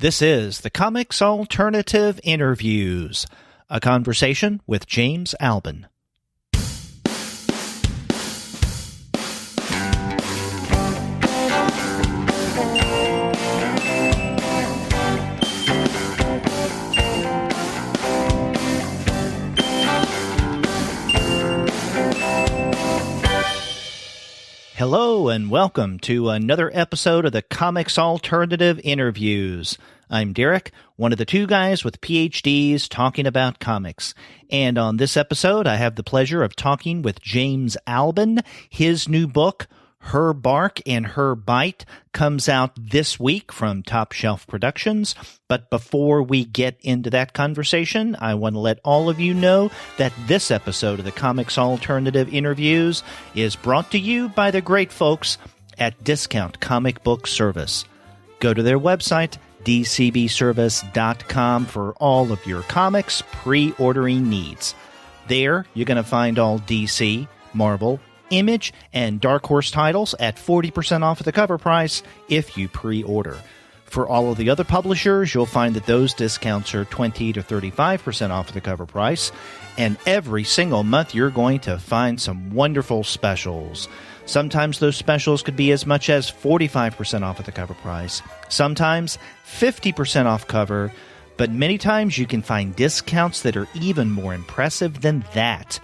This is the Comics Alternative Interviews, a conversation with James Albon. Hello and welcome to another episode of the Comics Alternative Interviews. I'm Derek, one of the two guys with PhDs talking about comics. And on this episode, I have the pleasure of talking with James Albon. His new book, Her Bark and Her Bite, comes out this week from Top Shelf Productions. But before we get into that conversation, I want to let all of you know that this episode of the Comics Alternative Interviews is brought to you by the great folks at Discount Comic Book Service. Go to their website, dcbservice.com, for all of your comics pre-ordering needs. There, you're going to find all DC, Marvel, Image, and Dark Horse titles at 40% off of the cover price if you pre-order. For all of the other publishers, you'll find that those discounts are 20 to 35% off of the cover price, and every single month you're going to find some wonderful specials. Sometimes those specials could be as much as 45% off of the cover price, sometimes 50% off cover, but many times you can find discounts that are even more impressive than that.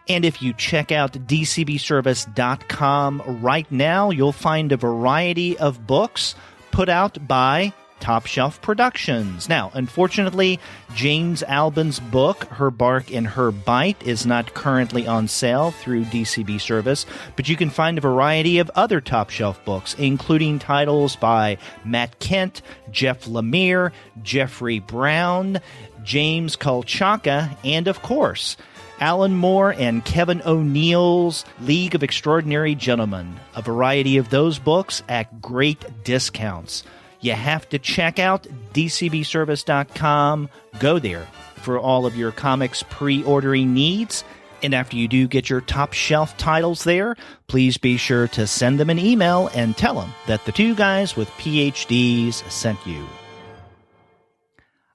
And if you check out dcbservice.com right now, you'll find a variety of books put out by Top Shelf Productions. Now, unfortunately, James Albon's book, Her Bark and Her Bite, is not currently on sale through DCB Service, but you can find a variety of other Top Shelf books, including titles by Matt Kent, Jeff Lemire, Jeffrey Brown, James Kolchaka, and, of course, Alan Moore and Kevin O'Neill's League of Extraordinary Gentlemen, a variety of those books at great discounts. You have to check out dcbservice.com. Go there for all of your comics pre-ordering needs. And after you do get your top shelf titles there, please be sure to send them an email and tell them that the two guys with PhDs sent you.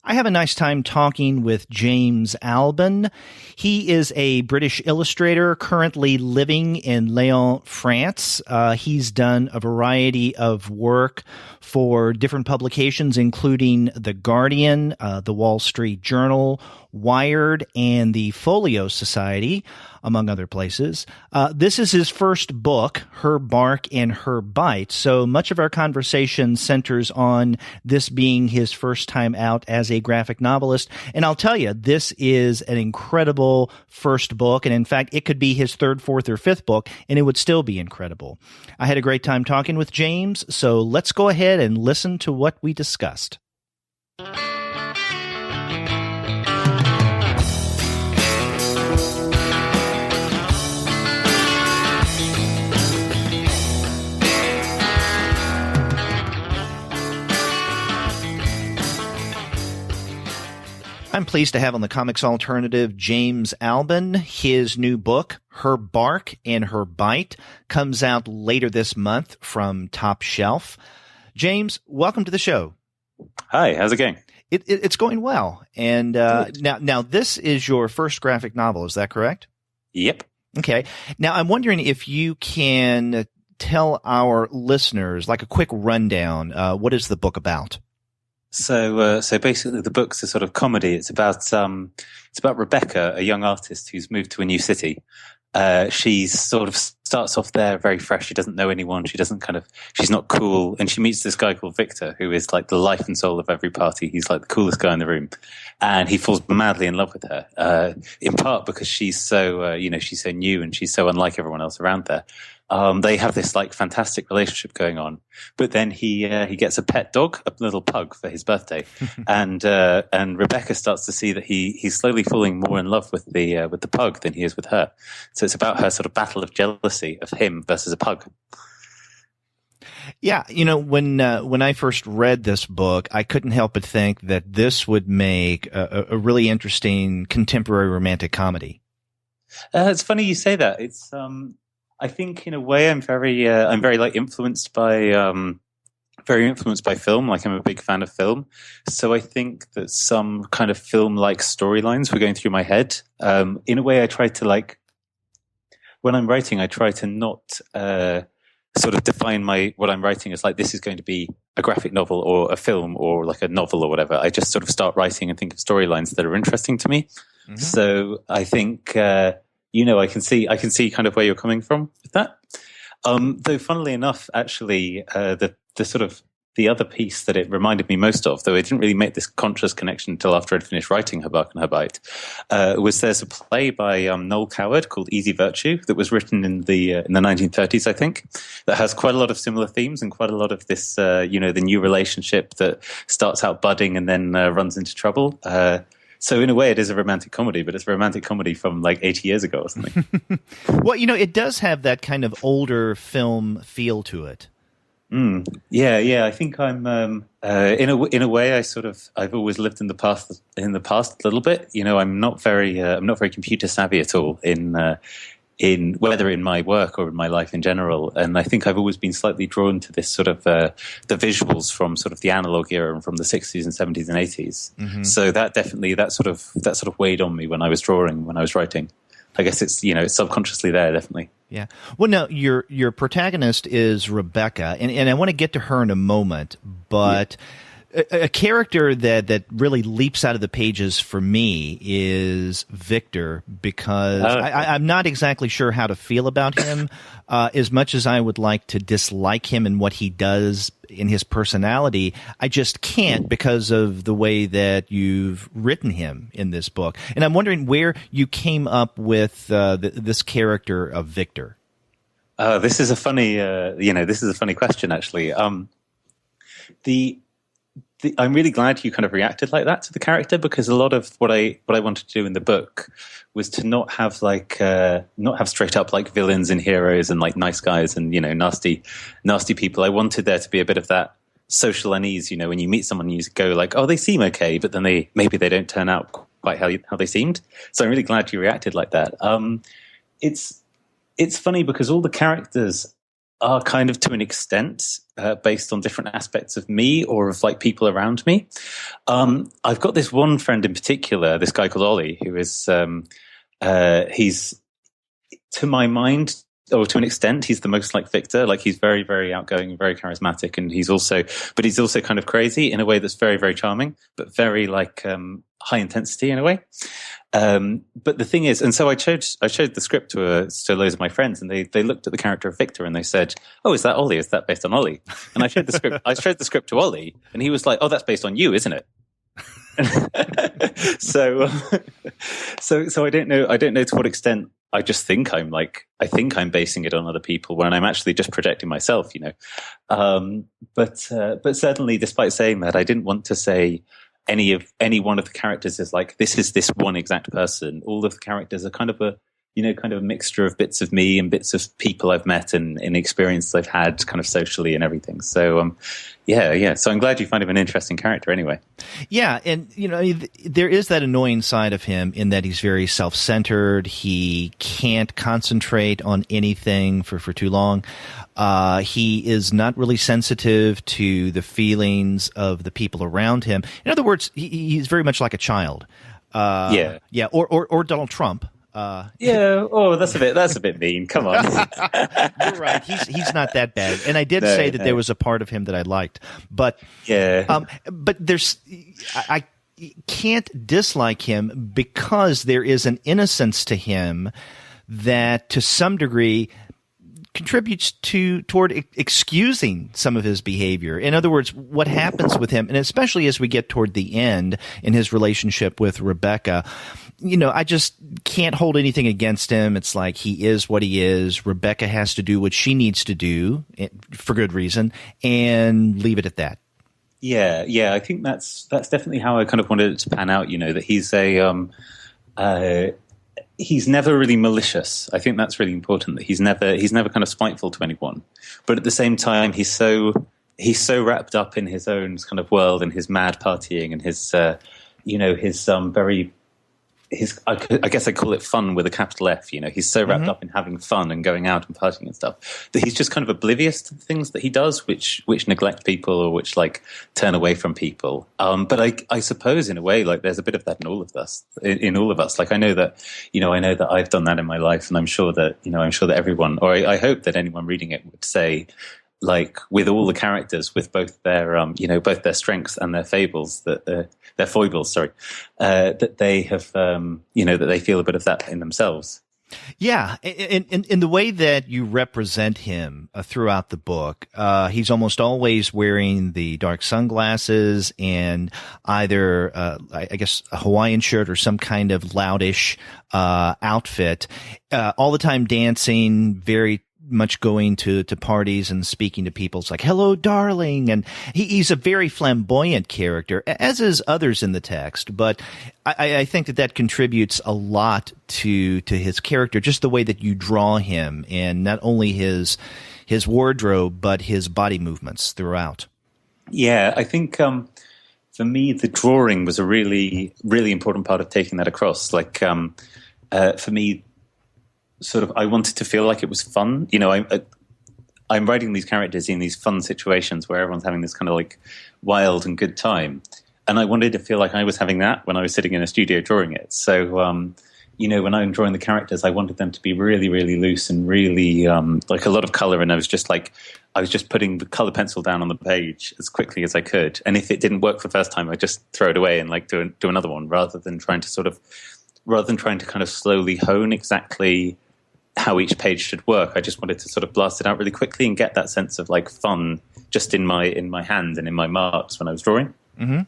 I have a nice time talking with James Albon. He is a British illustrator currently living in Lyon, France. He's done a variety of work for different publications, including The Guardian, The Wall Street Journal, Wired, and the Folio Society, among other places. This is his first book, Her Bark and Her Bite, so much of our conversation centers on this being his first time out as a graphic novelist. And I'll tell you, this is an incredible first book, and in fact, it could be his third, fourth, or fifth book, and it would still be incredible. I had a great time talking with James, so let's go ahead and listen to what we discussed. I'm pleased to have on the Comics Alternative James Albon. His new book, Her Bark and Her Bite, comes out later this month from Top Shelf. James, welcome to the show. Hi, how's it going? It's going well. And now this is your first graphic novel, is that correct? Yep. Okay. Now I'm wondering if you can tell our listeners, like a quick rundown, what is the book about? So basically, the book's a sort of comedy. It's about Rebecca, a young artist who's moved to a new city. She's sort of starts off there very fresh. She doesn't know anyone. She's not cool. And she meets this guy called Victor, who is like the life and soul of every party. He's like the coolest guy in the room. And he falls madly in love with her, in part because she's so, she's so new and she's so unlike everyone else around there. They have this like fantastic relationship going on, but then he gets a pet dog, a little pug, for his birthday, and Rebecca starts to see that he's slowly falling more in love with the pug than he is with her. So it's about her sort of battle of jealousy of him versus a pug. Yeah, when I first read this book, I couldn't help but think that this would make a really interesting contemporary romantic comedy. It's funny you say that. It's I think in a way I'm very like influenced by very influenced by film. Like, I'm a big fan of film. So I think that some kind of film-like storylines were going through my head. In a way, I try to, like, when I'm writing, I try to not sort of define what I'm writing as like, this is going to be a graphic novel or a film or like a novel or whatever. I just sort of start writing and think of storylines that are interesting to me. Mm-hmm. So I think, I can see kind of where you're coming from with that. Though funnily enough, actually, the sort of the other piece that it reminded me most of, though I didn't really make this conscious connection until after I'd finished writing Her Bark and Her Bite, was there's a play by Noel Coward called Easy Virtue that was written in the 1930s, I think, that has quite a lot of similar themes and quite a lot of this, the new relationship that starts out budding and then runs into trouble. So in a way, it is a romantic comedy, but it's a romantic comedy from like 80 years ago or something. Well, it does have that kind of older film feel to it. Yeah. I think I'm in a way. I've always lived in the past a little bit. I'm not very computer savvy at all in whether in my work or in my life in general. And I think I've always been slightly drawn to this sort of the visuals from sort of the analog era and from the 60s and 70s and 80s. Mm-hmm. So that definitely that sort of weighed on me when I was drawing, when I was writing. I guess it's it's subconsciously there, definitely. Yeah. Well, now your protagonist is Rebecca, and I want to get to her in a moment, but a character that really leaps out of the pages for me is Victor, because I'm not exactly sure how to feel about him, as much as I would like to dislike him and what he does in his personality. I just can't because of the way that you've written him in this book. And I'm wondering where you came up with this character of Victor. This is a funny, this is a funny question, actually. I'm really glad you kind of reacted like that to the character, because a lot of what I wanted to do in the book was to not have straight up like villains and heroes and like nice guys and nasty people. I wanted there to be a bit of that social unease. When you meet someone, you go like, oh, they seem okay, but then maybe they don't turn out quite how they seemed. So I'm really glad you reacted like that. It's funny because all the characters are kind of to an extent based on different aspects of me or of like people around me. I've got this one friend in particular, this guy called Ollie, who is he's, to my mind, or to an extent, he's the most like Victor. Like, he's very, very outgoing, very charismatic, and he's also kind of crazy in a way that's very, very charming, but very like high intensity in a way. But the thing is, and so I showed the script to loads of my friends, and they looked at the character of Victor and they said, "Oh, is that Ollie? Is that based on Ollie?" And I showed the script. I showed the script to Ollie, and he was like, "Oh, that's based on you, isn't it?" so I don't know to what extent I just think I'm basing it on other people when I'm actually just projecting myself, But certainly, despite saying that, I didn't want to say any one of the characters is like, this is this one exact person. All of the characters are kind of a mixture of bits of me and bits of people I've met and experiences I've had kind of socially and everything. So, yeah. So I'm glad you find him an interesting character anyway. Yeah. And, there is that annoying side of him in that he's very self-centered. He can't concentrate on anything for too long. He is not really sensitive to the feelings of the people around him. In other words, he's very much like a child. Yeah. Or Donald Trump. That's a bit mean. Come on. You're right. He's not that bad. And I did say that there was a part of him that I liked, but I can't dislike him because there is an innocence to him that to some degree contributes toward excusing some of his behavior. In other words, what happens with him, and especially as we get toward the end in his relationship with Rebecca, I just can't hold anything against him. It's like he is what he is. Rebecca has to do what she needs to do for good reason, and leave it at that. Yeah. I think that's definitely how I kind of wanted it to pan out. That he's he's never really malicious. I think that's really important. That he's never kind of spiteful to anyone, but at the same time, he's so wrapped up in his own kind of world and his mad partying and his very I guess I call it fun with a capital F. You know, he's so wrapped up in having fun and going out and partying and stuff that he's just kind of oblivious to the things that he does, which neglect people or which like turn away from people. But I suppose in a way, like there's a bit of that in all of us. In all of us, like I know that I've done that in my life, and I'm sure that everyone, or I hope that anyone reading it would say, like with all the characters, with both their both their strengths and their fables, that their foibles, that they have that they feel a bit of that in themselves. Yeah, in the way that you represent him throughout the book, he's almost always wearing the dark sunglasses and either, I guess, a Hawaiian shirt or some kind of loudish outfit. All the time dancing, very much going to parties and speaking to people. It's like, hello, darling. And he's a very flamboyant character, as is others in the text. But I think that contributes a lot to his character, just the way that you draw him, and not only his wardrobe, but his body movements throughout. Yeah, I think for me, the drawing was a really, really important part of taking that across. Like for me, sort of, I wanted to feel like it was fun. You know, I'm writing these characters in these fun situations where everyone's having this kind of like wild and good time. And I wanted to feel like I was having that when I was sitting in a studio drawing it. So, when I'm drawing the characters, I wanted them to be really, really loose and really like a lot of color. And I was just putting the color pencil down on the page as quickly as I could. And if it didn't work for the first time, I'd just throw it away and like do another one, rather than trying to kind of slowly hone exactly how each page should work. I just wanted to sort of blast it out really quickly and get that sense of like fun just in my hand and in my marks when I was drawing. Mm-hmm.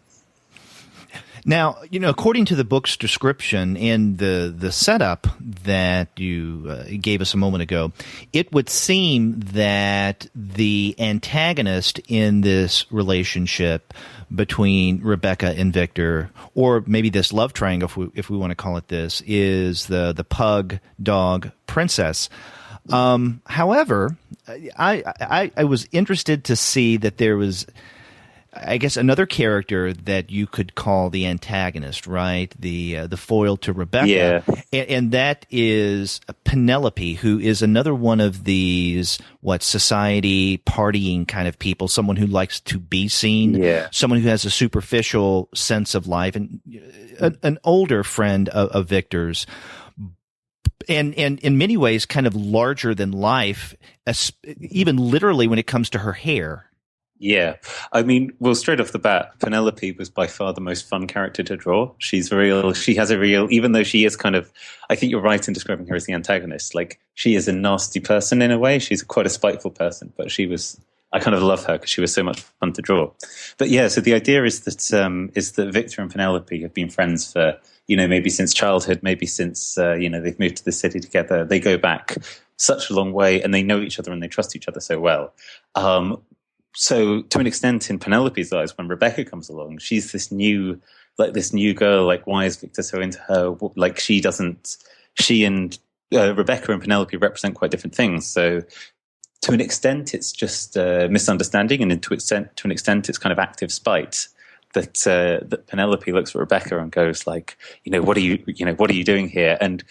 Now, according to the book's description and the setup that you gave us a moment ago, it would seem that the antagonist in this relationship between Rebecca and Victor, or maybe this love triangle, if we want to call it this, is the pug dog princess. However, I was interested to see that there was, I guess, another character that you could call the antagonist, right? The foil to Rebecca. Yeah. And that is Penelope, who is another one of these, society partying kind of people, someone who likes to be seen, someone who has a superficial sense of life, and an older friend of Victor's. And in many ways, kind of larger than life, even literally when it comes to her hair. Yeah. I mean, well, straight off the bat, Penelope was by far the most fun character to draw. She has a real, even though she is kind of, I think you're right in describing her as the antagonist. Like, she is a nasty person in a way. She's quite a spiteful person, but I kind of love her because she was so much fun to draw. But yeah, so the idea is that Victor and Penelope have been friends for, maybe since childhood, maybe since, they've moved to the city together. They go back such a long way, and they know each other and they trust each other so well. So to an extent, in Penelope's eyes, when Rebecca comes along, she's this new girl. Like, why is Victor so into her? Like, she and Rebecca and Penelope represent quite different things. So to an extent, it's just misunderstanding, and to an extent, it's kind of active spite. That Penelope looks at Rebecca and goes like, what are you doing here? And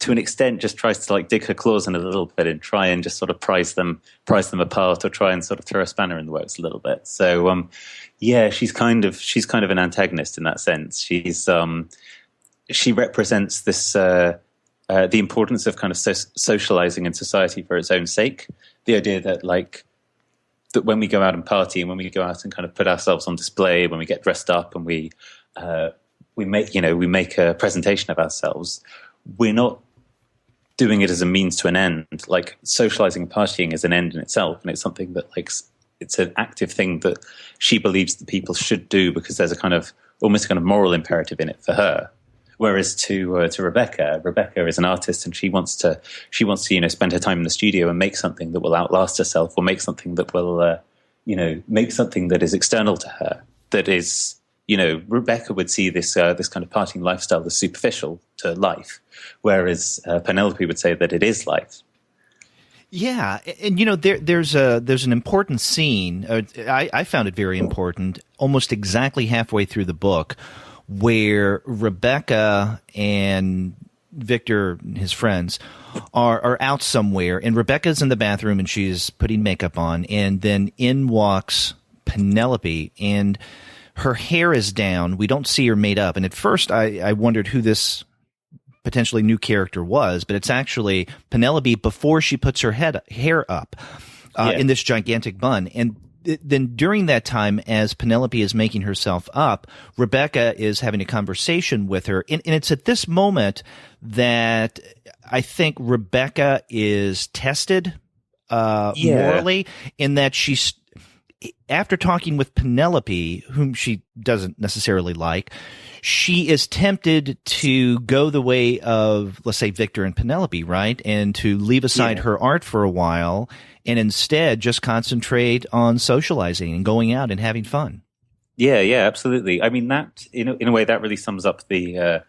to an extent, just tries to like dig her claws in a little bit and try and just sort of prize them apart, or try and sort of throw a spanner in the works a little bit. So, she's kind of an antagonist in that sense. She represents this the importance of kind of socializing in society for its own sake. The idea that that when we go out and party, and when we go out and kind of put ourselves on display, when we get dressed up and we make a presentation of ourselves, we're not doing it as a means to an end. Like, socializing and partying is an end in itself, and it's something that it's an active thing that she believes that people should do because there's almost a kind of moral imperative in it for her. Whereas to Rebecca is an artist, and she wants to spend her time in the studio and make something that will outlast herself, or make something that will make something that is external to her. That is, Rebecca would see this kind of partying lifestyle as superficial to life, whereas Penelope would say that it is life. Yeah, and there's an important scene. I found it very important, almost exactly halfway through the book, where Rebecca and Victor, his friends, are out somewhere, and Rebecca's in the bathroom and she's putting makeup on, and then in walks Penelope, and her hair is down. We don't see her made up, and at first I wondered who this potentially new character was, but it's actually Penelope before she puts her hair up in this gigantic bun. And then during that time, as Penelope is making herself up, Rebecca is having a conversation with her. And it's at this moment that I think Rebecca is tested morally, in that she's, after talking with Penelope, whom she doesn't necessarily like, she is tempted to go the way of, let's say, Victor and Penelope, right? And to leave aside her art for a while and instead just concentrate on socializing and going out and having fun. Yeah, absolutely. I mean, that in a way that really sums up the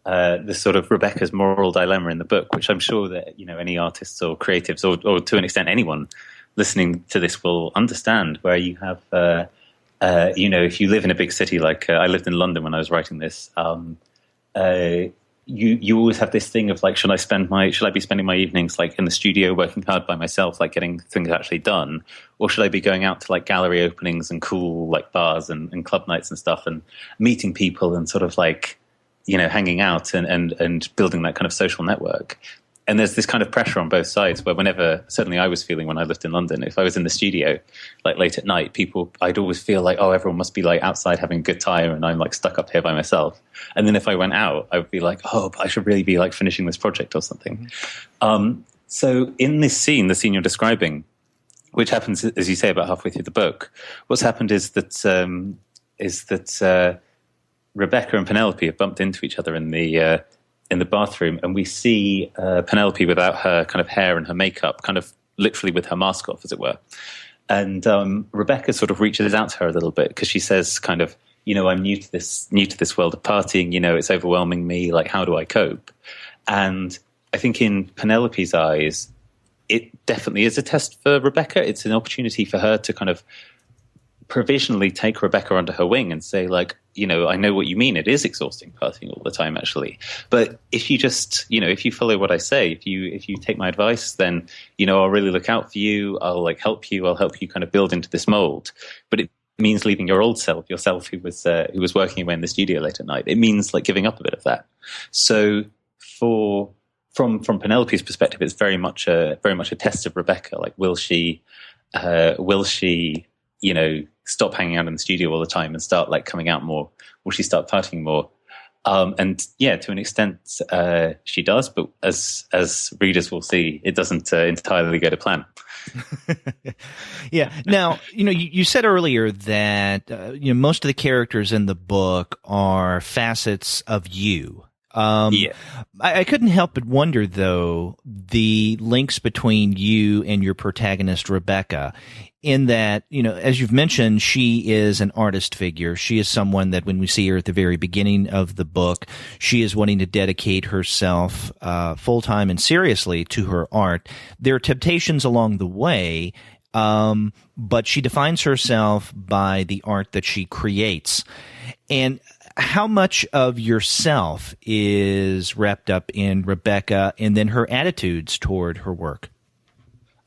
sort of Rebecca's moral dilemma in the book, which I'm sure that any artists or creatives or to an extent anyone listening to this will understand, where you have if you live in a big city, like I lived in London when I was writing this, you always have this thing of like, should I be spending my evenings like in the studio working hard by myself, like getting things actually done, or should I be going out to like gallery openings and cool like bars and club nights and stuff and meeting people and sort of like hanging out and building that kind of social network. And there's this kind of pressure on both sides where whenever, certainly I was feeling when I lived in London, if I was in the studio, like late at night, I'd always feel like, oh, everyone must be like outside having a good time and I'm like stuck up here by myself. And then if I went out, I would be like, oh, but I should really be like finishing this project or something. So in this scene, the scene you're describing, which happens, as you say, about halfway through the book, what's happened is that Rebecca and Penelope have bumped into each other in the bathroom, and we see Penelope without her kind of hair and her makeup, kind of literally with her mask off, as it were. And Rebecca sort of reaches out to her a little bit because she says kind of, I'm new to this world of partying, it's overwhelming me, like, how do I cope? And I think in Penelope's eyes, it definitely is a test for Rebecca. It's an opportunity for her to kind of provisionally take Rebecca under her wing and say, like, I know what you mean. It is exhausting partying all the time, actually. But if you just, if you follow what I say, if you take my advice, then, I'll really look out for you. I'll like help you. I'll help you kind of build into this mold. But it means leaving your old self, yourself who was working away in the studio late at night. It means like giving up a bit of that. So from Penelope's perspective, it's very much a test of Rebecca. Like, will she stop hanging out in the studio all the time and start like coming out more? Will she start partying more? And yeah, to an extent, she does, but as readers will see, it doesn't entirely go to plan. Yeah. Now, you said earlier that most of the characters in the book are facets of you. I couldn't help but wonder, though, the links between you and your protagonist, Rebecca, in that, as you've mentioned, she is an artist figure. She is someone that when we see her at the very beginning of the book, she is wanting to dedicate herself full-time and seriously to her art. There are temptations along the way, but she defines herself by the art that she creates. And how much of yourself is wrapped up in Rebecca and then her attitudes toward her work?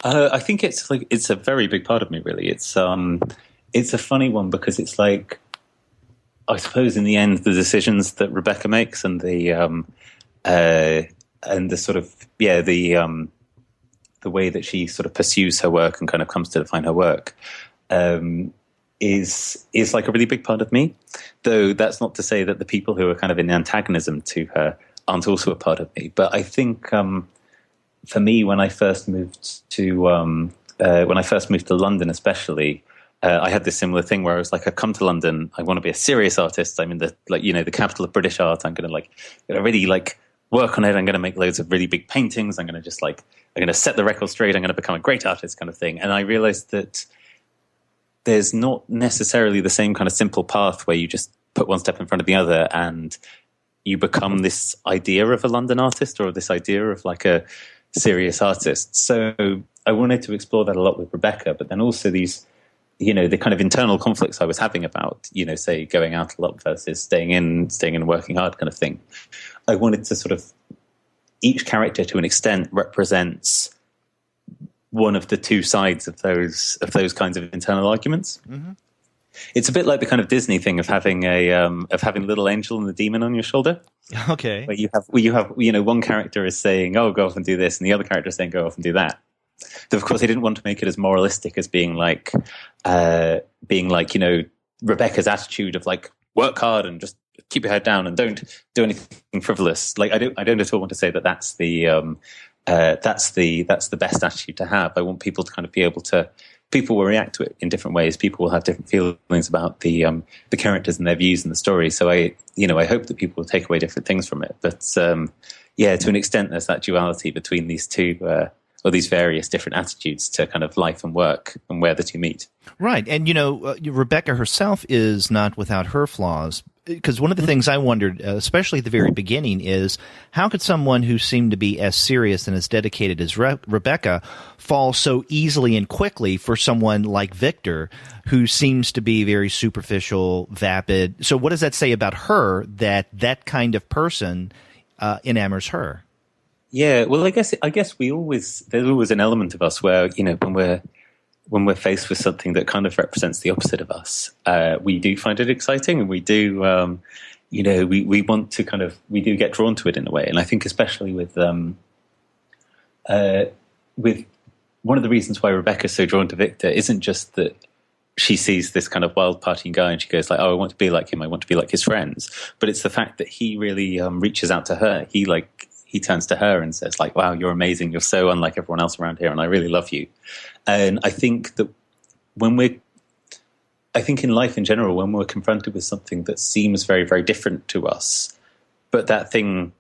I think it's a very big part of me, really. It's a funny one because it's like, I suppose in the end, the decisions that Rebecca makes and the sort of the way that she sort of pursues her work and kind of comes to define her work is like a really big part of me. Though that's not to say that the people who are kind of in antagonism to her aren't also a part of me. But I think for me, when I first moved to London, especially, I had this similar thing where I was like, I come to London, I want to be a serious artist. I'm in the capital of British art. I'm going to really like work on it. I'm going to make loads of really big paintings. I'm going to set the record straight. I'm going to become a great artist, kind of thing. And I realized that there's not necessarily the same kind of simple path where you just put one step in front of the other and you become this idea of a London artist or this idea of like a serious artist. So I wanted to explore that a lot with Rebecca, but then also these the kind of internal conflicts I was having about, say going out a lot versus staying in and working hard kind of thing. I wanted to sort of, each character to an extent represents one of the two sides of those kinds of internal arguments. Mm-hmm. It's a bit like the kind of Disney thing of having little angel and the demon on your shoulder. Okay. Where you have one character is saying, "Oh, go off and do this," and the other character is saying, "Go off and do that." Though, of course, they didn't want to make it as moralistic as being like Rebecca's attitude of like work hard and just keep your head down and don't do anything frivolous. Like I don't at all want to say that that's the best attitude to have. I want people to kind of be able to. People will react to it in different ways. People will have different feelings about the characters and their views in the story. So I hope that people will take away different things from it. But to an extent, there's that duality between these two or these various different attitudes to kind of life and work and where the two meet. Right, and Rebecca herself is not without her flaws. Because one of the things I wondered, especially at the very beginning, is how could someone who seemed to be as serious and as dedicated as Rebecca fall so easily and quickly for someone like Victor, who seems to be very superficial, vapid? So what does that say about her, that kind of person enamors her? Yeah, well, I guess there's always an element of us where, when we're faced with something that kind of represents the opposite of us, we do find it exciting, and we do, we want to we do get drawn to it in a way. And I think especially with one of the reasons why Rebecca's so drawn to Victor isn't just that she sees this kind of wild partying guy and she goes like, oh, I want to be like him. I want to be like his friends. But it's the fact that he really reaches out to her. He turns to her and says like, wow, you're amazing. You're so unlike everyone else around here. And I really love you. And I think that in life in general, when we're confronted with something that seems very, very different to us, but that thing,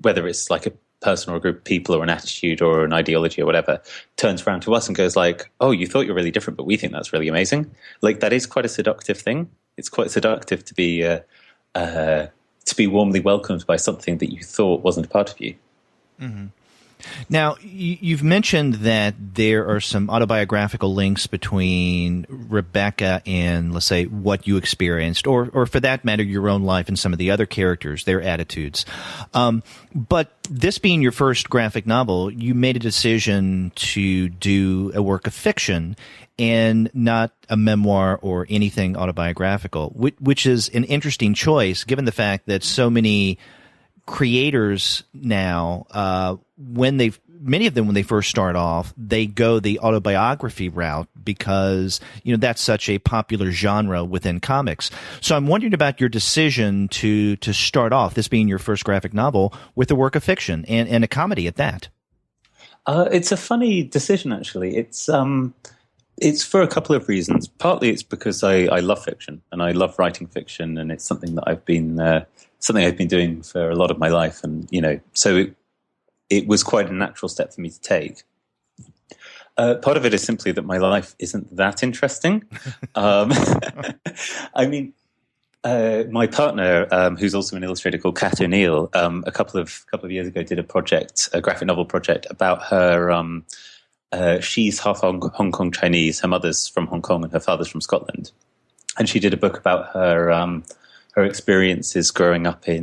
whether it's like a person or a group of people or an attitude or an ideology or whatever, turns around to us and goes like, oh, you thought you're really different, but we think that's really amazing. Like that is quite a seductive thing. It's quite seductive to be warmly welcomed by something that you thought wasn't a part of you. Mm-hmm. Now, you've mentioned that there are some autobiographical links between Rebecca and, let's say, what you experienced, or for that matter, your own life and some of the other characters, their attitudes. But this being your first graphic novel, you made a decision to do a work of fiction and not a memoir or anything autobiographical, which is an interesting choice, given the fact that so many creators now, many of them, when they first start off, they go the autobiography route because, that's such a popular genre within comics. So I'm wondering about your decision to start off, this being your first graphic novel, with a work of fiction and a comedy at that. It's a funny decision, actually. It's for a couple of reasons. Partly it's because I love fiction and I love writing fiction, and it's something that I've been doing for a lot of my life, and so it was quite a natural step for me to take. Part of it is simply that my life isn't that interesting. I mean, my partner, who's also an illustrator called Kat O'Neill, a couple of years ago did a graphic novel project about her. She's half Hong Kong Chinese. Her mother's from Hong Kong and her father's from Scotland, and she did a book about her experiences growing up as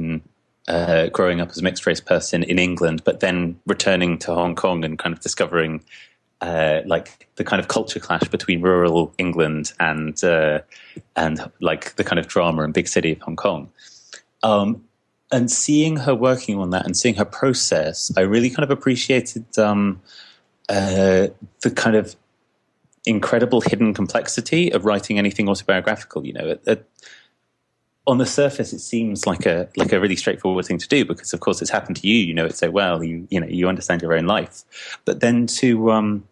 a mixed race person in England, but then returning to Hong Kong and kind of discovering like the kind of culture clash between rural England and like the kind of drama and big city of Hong Kong. And seeing her working on that and seeing her process, I really kind of appreciated the kind of incredible hidden complexity of writing anything autobiographical. On the surface, it seems like a really straightforward thing to do because, of course, it's happened to you. You know it so well. You understand your own life. But then to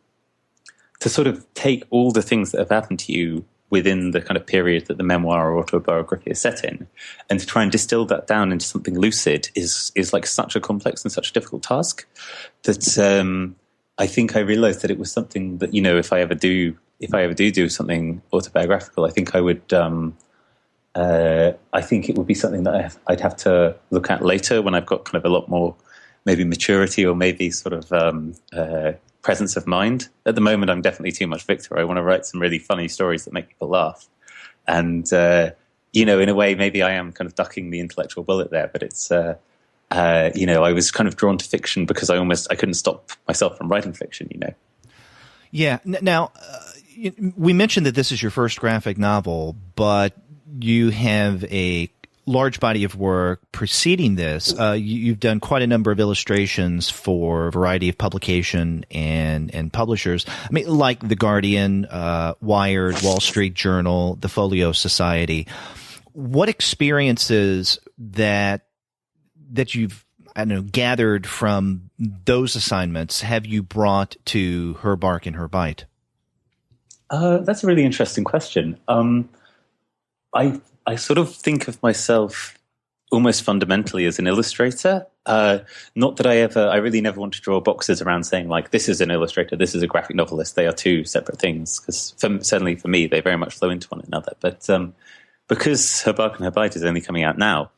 sort of take all the things that have happened to you within the kind of period that the memoir or autobiography is set in, and to try and distill that down into something lucid is like such a complex and such a difficult task that I think I realized that it was something that if I ever do something autobiographical, I think I would. I think it would be something that I'd have to look at later when I've got kind of a lot more maybe maturity or maybe sort of presence of mind. At the moment, I'm definitely too much Victor. I want to write some really funny stories that make people laugh. And, in a way, maybe I am kind of ducking the intellectual bullet there, but it's, I was kind of drawn to fiction because I couldn't stop myself from writing fiction, Yeah. Now, we mentioned that this is your first graphic novel, but you have a large body of work preceding this. You've done quite a number of illustrations for a variety of publication and publishers. I mean, like The Guardian, Wired, Wall Street Journal, the Folio Society. What experiences that you've gathered from those assignments have you brought to Her Bark and Her Bite? That's a really interesting question. I sort of think of myself almost fundamentally as an illustrator. Not that I really never want to draw boxes around saying like, this is an illustrator, this is a graphic novelist. They are two separate things, because certainly for me, they very much flow into one another. But because Her Bark and Her Bite is only coming out now,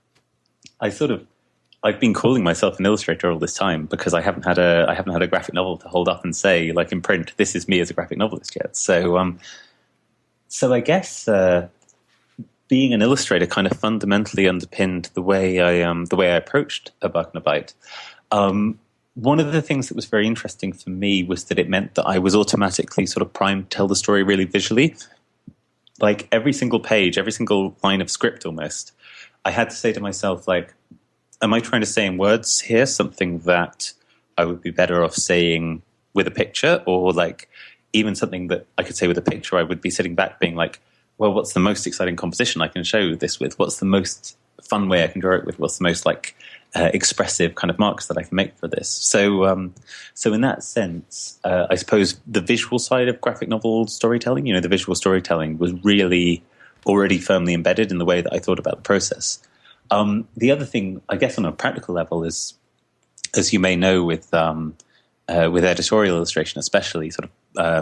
I've been calling myself an illustrator all this time because I haven't had a graphic novel to hold up and say, like in print, this is me as a graphic novelist yet. So I guess being an illustrator kind of fundamentally underpinned the way I approached A Bark and a Bite. One of the things that was very interesting for me was that it meant that I was automatically sort of primed to tell the story really visually. Like every single page, every single line of script almost, I had to say to myself, like, am I trying to say in words here something that I would be better off saying with a picture, or like even something that I could say with a picture, I would be sitting back being like, well, what's the most exciting composition I can show this with? What's the most fun way I can draw it with? What's the most expressive kind of marks that I can make for this? So in that sense, I suppose the visual side of graphic novel storytelling, the visual storytelling was really already firmly embedded in the way that I thought about the process. The other thing, I guess on a practical level, is, as you may know, with editorial illustration, especially sort of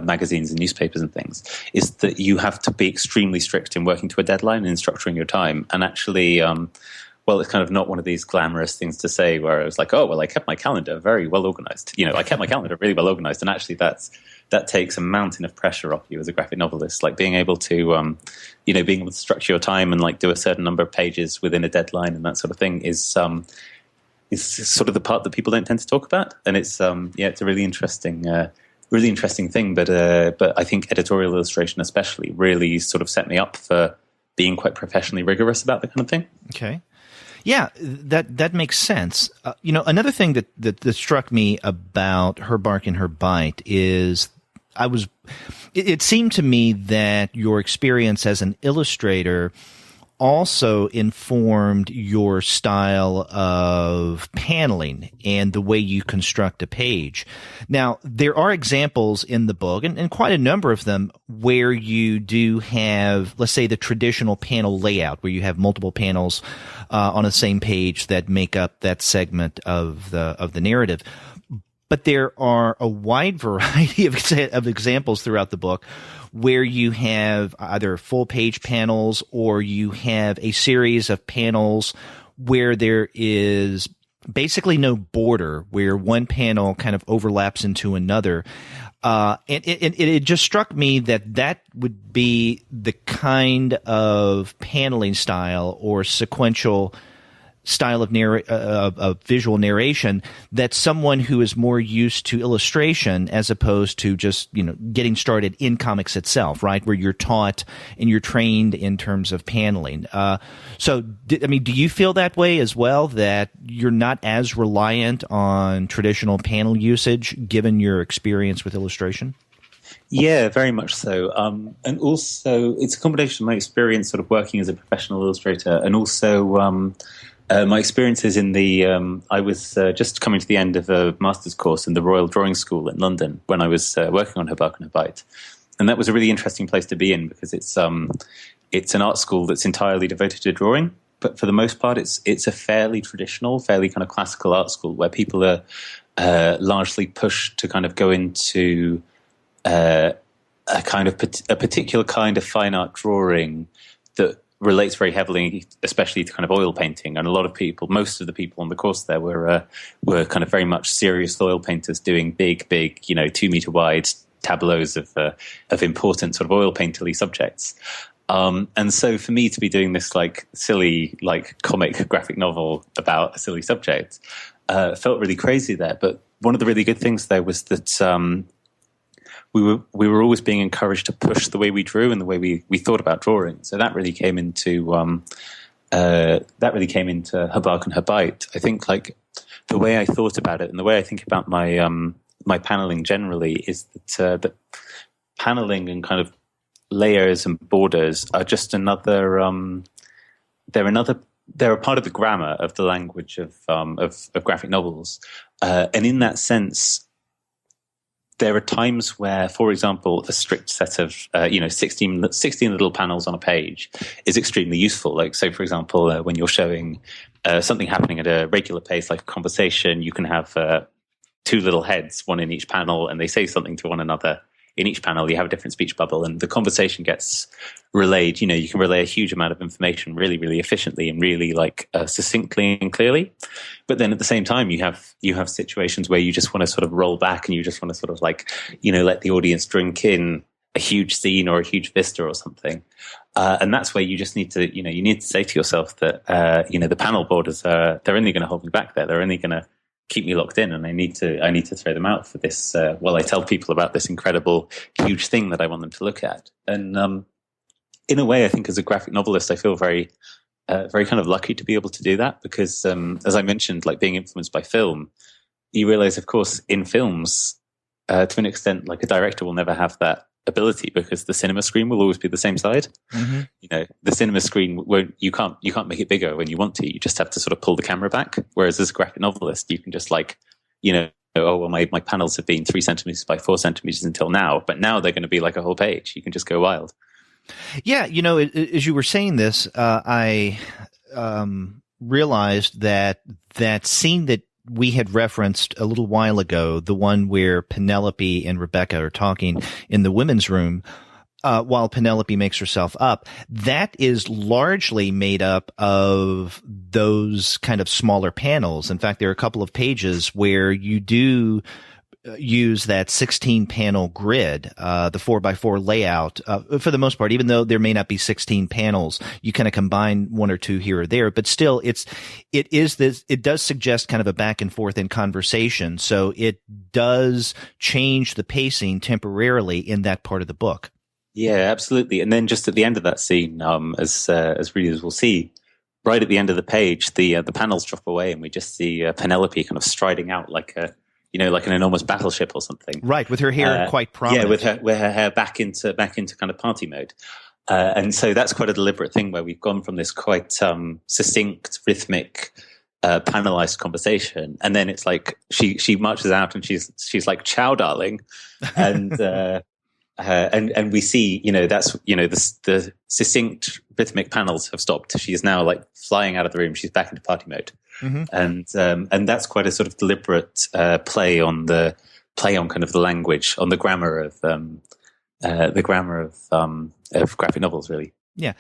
magazines and newspapers and things, is that you have to be extremely strict in working to a deadline and in structuring your time. And actually, it's kind of not one of these glamorous things to say where I was like, oh, well, I kept my calendar very well organized. I kept my calendar really well organized. And actually that takes a mountain of pressure off you as a graphic novelist, like being able to, being able to structure your time and like do a certain number of pages within a deadline and that sort of thing is sort of the part that people don't tend to talk about. And it's a really interesting thing. But I think editorial illustration especially really sort of set me up for being quite professionally rigorous about that kind of thing. Okay. Yeah, that makes sense. Another thing that struck me about Her Bark and Her Bite is it seemed to me that your experience as an illustrator also informed your style of paneling and the way you construct a page. Now, there are examples in the book, and quite a number of them, where you do have, let's say, the traditional panel layout, where you have multiple panels on the same page that make up that segment of the narrative. But there are a wide variety of examples throughout the book where you have either full page panels or you have a series of panels where there is basically no border, where one panel kind of overlaps into another. And it just struck me that would be the kind of paneling style or sequential style of visual narration that someone who is more used to illustration as opposed to just getting started in comics itself, right, where you're taught and you're trained in terms of paneling. So do you feel that way as well, that you're not as reliant on traditional panel usage given your experience with illustration? Yeah, very much so. And also, it's a combination of my experience sort of working as a professional illustrator and also my experiences in I was just coming to the end of a master's course in the Royal Drawing School in London when I was working on Her Bark and Her Bite. And that was a really interesting place to be in because it's an art school that's entirely devoted to drawing. But for the most part, it's a fairly traditional, fairly kind of classical art school where people are largely pushed to kind of go into a particular kind of fine art drawing that relates very heavily, especially to kind of oil painting. And a lot of people, most of the people on the course there were kind of very much serious oil painters doing big, 2-meter wide tableaus of important sort of oil painterly subjects. And so for me to be doing this like silly, like comic graphic novel about a silly subject, felt really crazy there. But one of the really good things there was that, we were always being encouraged to push the way we drew and the way we thought about drawing. So that really came into Her Bark and Her Bite. I think like the way I thought about it and the way I think about my my paneling generally is that paneling and kind of layers and borders are just another. They're a part of the grammar of the language of graphic novels, and in that sense. There are times where, for example, a strict set of, 16 little panels on a page is extremely useful. Like, so for example, when you're showing something happening at a regular pace, like a conversation, you can have 2 little heads, one in each panel, and they say something to one another. In each panel, you have a different speech bubble, and the conversation gets relayed. You know, you can relay a huge amount of information really, really efficiently and really succinctly and clearly. But then at the same time, you have situations where you just want to sort of roll back and you just want to sort of let the audience drink in a huge scene or a huge vista or something. And that's where you just need to, you need to say to yourself that, the panel borders they're only going to hold me back there. They're only going to keep me locked in, and I need to throw them out for this while I tell people about this incredible, huge thing that I want them to look at. And in a way, I think as a graphic novelist, I feel very kind of lucky to be able to do that because, as I mentioned, like being influenced by film, you realize, of course, in films, to an extent, like a director will never have that ability because the cinema screen will always be the same side. Mm-hmm. The cinema screen you can't make it bigger when you want to. You just have to sort of pull the camera back. Whereas as a graphic novelist, you can just my panels have been 3 centimeters by 4 centimeters until now, but now they're going to be like a whole page. You can just go wild. Yeah, as you were saying this, I realized that scene that we had referenced a little while ago, the one where Penelope and Rebecca are talking in the women's room, while Penelope makes herself up, that is largely made up of those kind of smaller panels. In fact, there are a couple of pages where you do use that 16 panel grid, the 4x4 layout, for the most part, even though there may not be 16 panels, you kind of combine 1 or 2 here or there, but still it does suggest kind of a back and forth in conversation. So it does change the pacing temporarily in that part of the book. Yeah, absolutely. And then just at the end of that scene, as readers will see, right at the end of the page, the panels drop away and we just see Penelope kind of striding out like an enormous battleship or something. Right, with her hair quite prominent. Yeah, with her hair back into kind of party mode. And so that's quite a deliberate thing where we've gone from this quite succinct, rhythmic, panelized conversation, and then it's like she marches out and she's like, "Ciao, darling," and and we see the succinct rhythmic panels have stopped. She is now like flying out of the room. She's back into party mode. Mm-hmm. And that's quite a sort of deliberate play on kind of the language, on the grammar of graphic novels, really. Yeah.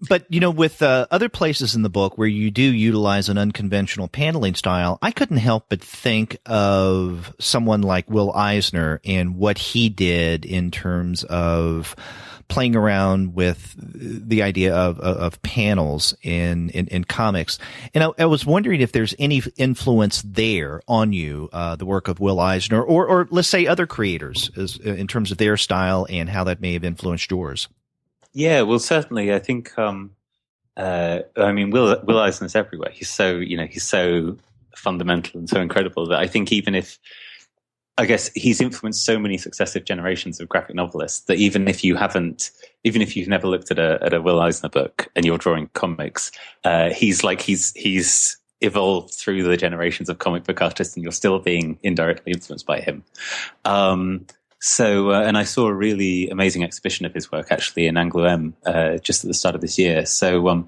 But, with other places in the book where you do utilize an unconventional paneling style, I couldn't help but think of someone like Will Eisner and what he did in terms of playing around with the idea of panels in comics. And I was wondering if there's any influence there on you, the work of Will Eisner, or let's say other creators in terms of their style and how that may have influenced yours. Yeah, well, certainly. I think, Will Eisner's everywhere. He's so fundamental and so incredible that I think I guess he's influenced so many successive generations of graphic novelists that even if you've never looked at a Will Eisner book and you're drawing comics, he's evolved through the generations of comic book artists, and you're still being indirectly influenced by him. And I saw a really amazing exhibition of his work actually in Angoulême just at the start of this year. So,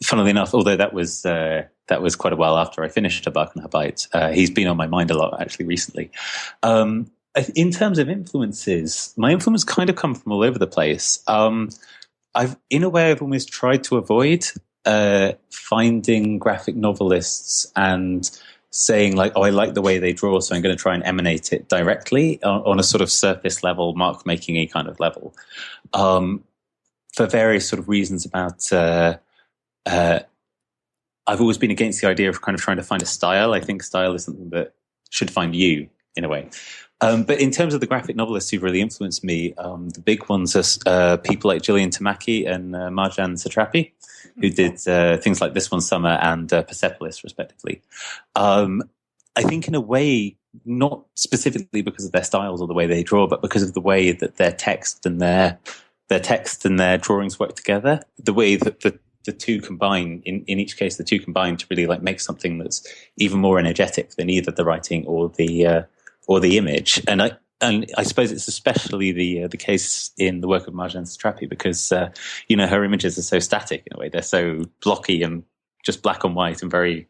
funnily enough, although that was quite a while after I finished Bark and Her Bite, he's been on my mind a lot actually recently. In terms of influences, my influence kind of come from all over the place. in a way, I've almost tried to avoid finding graphic novelists and saying like, oh, I like the way they draw, so I'm going to try and emanate it directly on a sort of surface level, mark making kind of level, for various sort of reasons about. I've always been against the idea of kind of trying to find a style. I think style is something that should find you in a way. But in terms of the graphic novelists who've really influenced me, the big ones are people like Gillian Tamaki and Marjan Satrapi, who did things like This One Summer and Persepolis, respectively. I think in a way, not specifically because of their styles or the way they draw, but because of the way that their text and their drawings work together, the way that the two combine, in each case, the two combine to really like make something that's even more energetic than either the writing or the image. And I suppose it's especially the case in the work of Marjan Satrapi because her images are so static in a way. They're so blocky and just black and white and very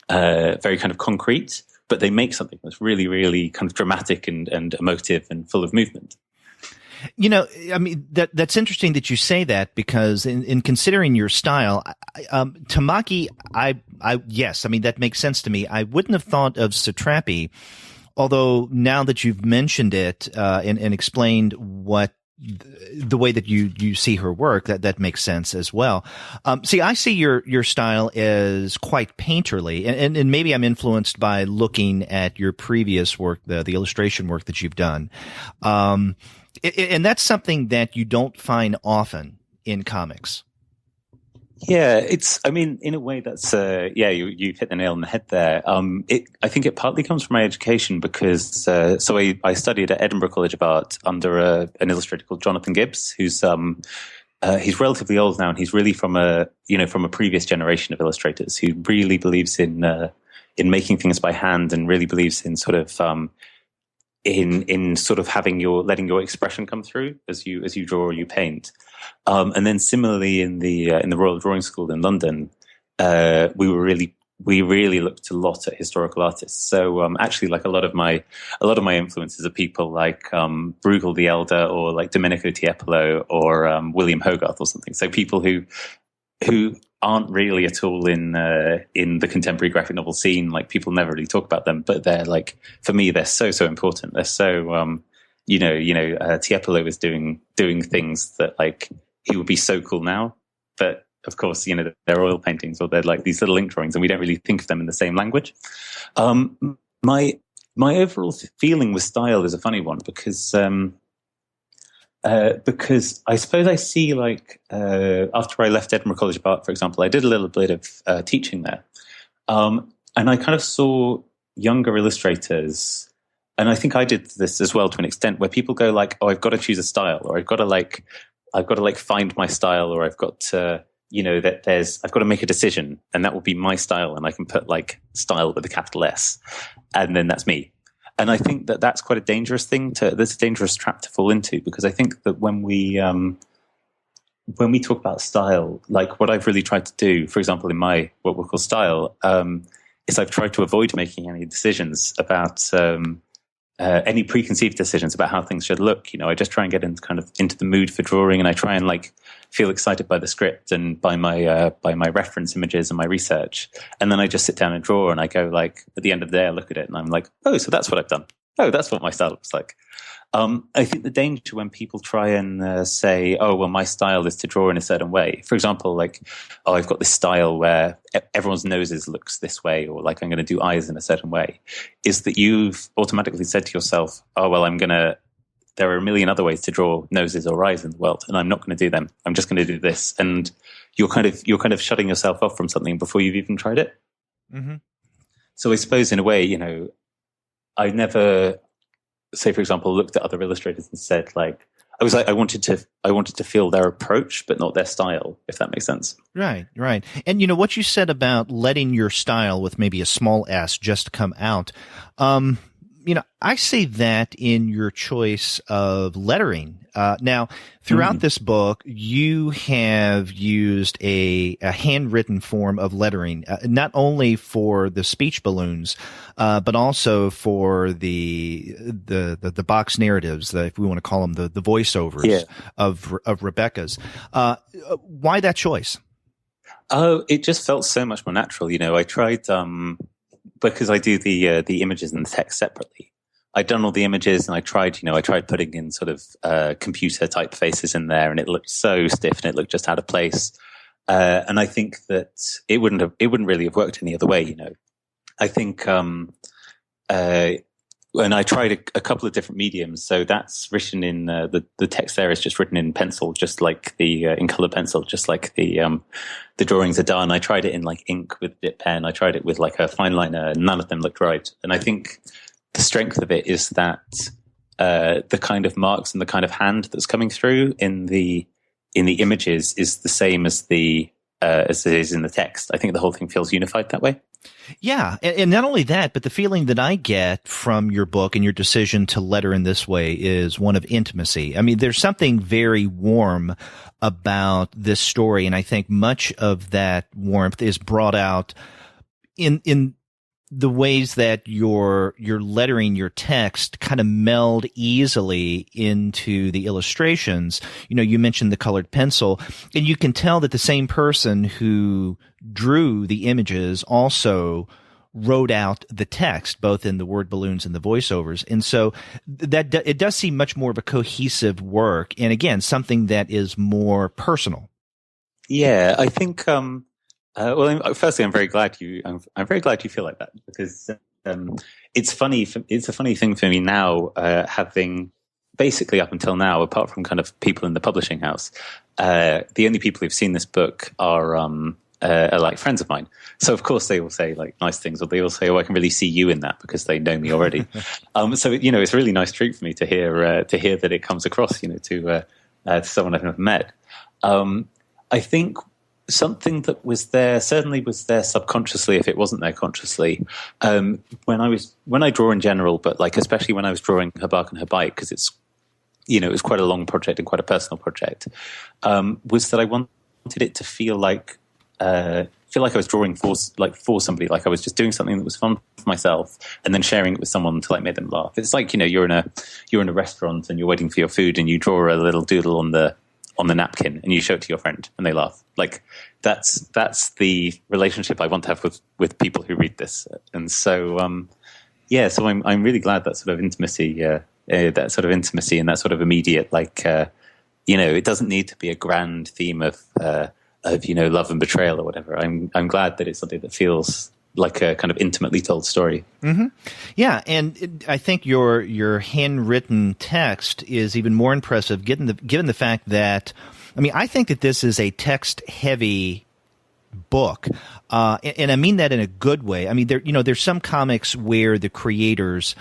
very kind of concrete, but they make something that's really, really kind of dramatic and emotive and full of movement. I mean, that's interesting that you say that because in considering your style, Tamaki, yes, I mean, that makes sense to me. I wouldn't have thought of Satrapi, although now that you've mentioned it, and explained the way that you see her work, that makes sense as well. See, I see your style as quite painterly, and maybe I'm influenced by looking at your previous work, the illustration work that you've done. And that's something that you don't find often in comics. Yeah, in a way that's, you've hit the nail on the head there. I think it partly comes from my education because, I studied at Edinburgh College of Art under an illustrator called Jonathan Gibbs, who's, he's relatively old now and he's really from a previous generation of illustrators who really believes in making things by hand and really believes in sort of, in sort of letting your expression come through as you draw or you paint. And then similarly in the Royal Drawing School in London, we really looked a lot at historical artists. So actually, like a lot of my influences are people like Bruegel the Elder or like Domenico Tiepolo or William Hogarth or something. So people who aren't really at all in the contemporary graphic novel scene. Like people never really talk about them, but they're like, for me, they're so important. They're so Tiepolo is doing things that like he would be so cool now, but of course, they're oil paintings or they're like these little ink drawings, and we don't really think of them in the same language. My overall feeling with style is a funny one because I suppose I see like after I left Edinburgh College of Art, for example, I did a little bit of teaching there, and I kind of saw younger illustrators, and I think I did this as well to an extent, where people go like, "Oh, I've got to choose a style, or I've got to find my style, or I've got to." I've got to make a decision and that will be my style. And I can put like style with a capital S and then that's me. And I think that that's quite a dangerous that's a dangerous trap to fall into, because I think that when we talk about style, like what I've really tried to do, for example, in my, what we call style, is I've tried to avoid making any decisions about, any preconceived decisions about how things should look. I just try and get into the mood for drawing, and I try and like feel excited by the script and by my reference images and my research. And then I just sit down and draw, and I go like, at the end of the day, I look at it and I'm like, oh, so that's what I've done. Oh, that's what my style looks like. I think the danger when people try and say, oh, well, my style is to draw in a certain way. For example, like, oh, I've got this style where everyone's noses looks this way, or like I'm going to do eyes in a certain way, is that you've automatically said to yourself, oh, well, there are a million other ways to draw noses or eyes in the world, and I'm not going to do them. I'm just going to do this. And you're kind of shutting yourself off from something before you've even tried it. Mm-hmm. So I suppose in a way, I never, say, for example, looked at other illustrators and said, like, I wanted to feel their approach, but not their style, if that makes sense. Right. And what you said about letting your style with maybe a small s just come out, I see that in your choice of lettering. Now, throughout this book, you have used a handwritten form of lettering, not only for the speech balloons, but also for the box narratives, if we want to call them the voiceovers of Rebecca's. Why that choice? Oh, it just felt so much more natural. I tried because I do the images and the text separately. I'd done all the images, and I tried putting in sort of computer typefaces in there, and it looked so stiff, and it looked just out of place. And I think that it wouldn't really have worked any other way. I think, and I tried a couple of different mediums. So that's written in the text there is just written in pencil, just like in color pencil, just like the drawings are done. I tried it in like ink with dip pen. I tried it with like a fine liner. None of them looked right, and I think the strength of it is that the kind of marks and the kind of hand that's coming through in the images is the same as as it is in the text. I think the whole thing feels unified that way. Yeah, and not only that, but the feeling that I get from your book and your decision to letter in this way is one of intimacy. I mean, there's something very warm about this story, and I think much of that warmth is brought out in the ways that your lettering, your text kind of meld easily into the illustrations. You mentioned the colored pencil, and you can tell that the same person who drew the images also wrote out the text, both in the word balloons and the voiceovers. And so that it does seem much more of a cohesive work. And again, something that is more personal. Yeah, I think, well, firstly, I'm very glad you feel like that, because it's funny. It's a funny thing for me now, having basically up until now, apart from kind of people in the publishing house, the only people who've seen this book are like friends of mine. So of course they will say like nice things, or they will say, "Oh, I can really see you in that," because they know me already. So it's a really nice treat for me to hear that it comes across, to someone I've never met. I think something that certainly was there subconsciously, if it wasn't there consciously, when I draw in general, but like especially when I was drawing her Bark and Her Bite, because it's it was quite a long project and quite a personal project, was that I wanted it to feel like I was drawing for somebody, like I was just doing something that was fun for myself, and then sharing it with someone to like make them laugh. It's like you're in a restaurant and you're waiting for your food, and you draw a little doodle on the napkin and you show it to your friend and they laugh. Like that's the relationship I want to have with people who read this. And so so I'm really glad that sort of intimacy and that sort of immediate, like it doesn't need to be a grand theme of love and betrayal or whatever. I'm glad that it's something that feels like a kind of intimately told story. Mm-hmm. Yeah, and I think your handwritten text is even more impressive, given the fact that, I think that this is a text-heavy book, and I mean that in a good way. There's some comics where the creators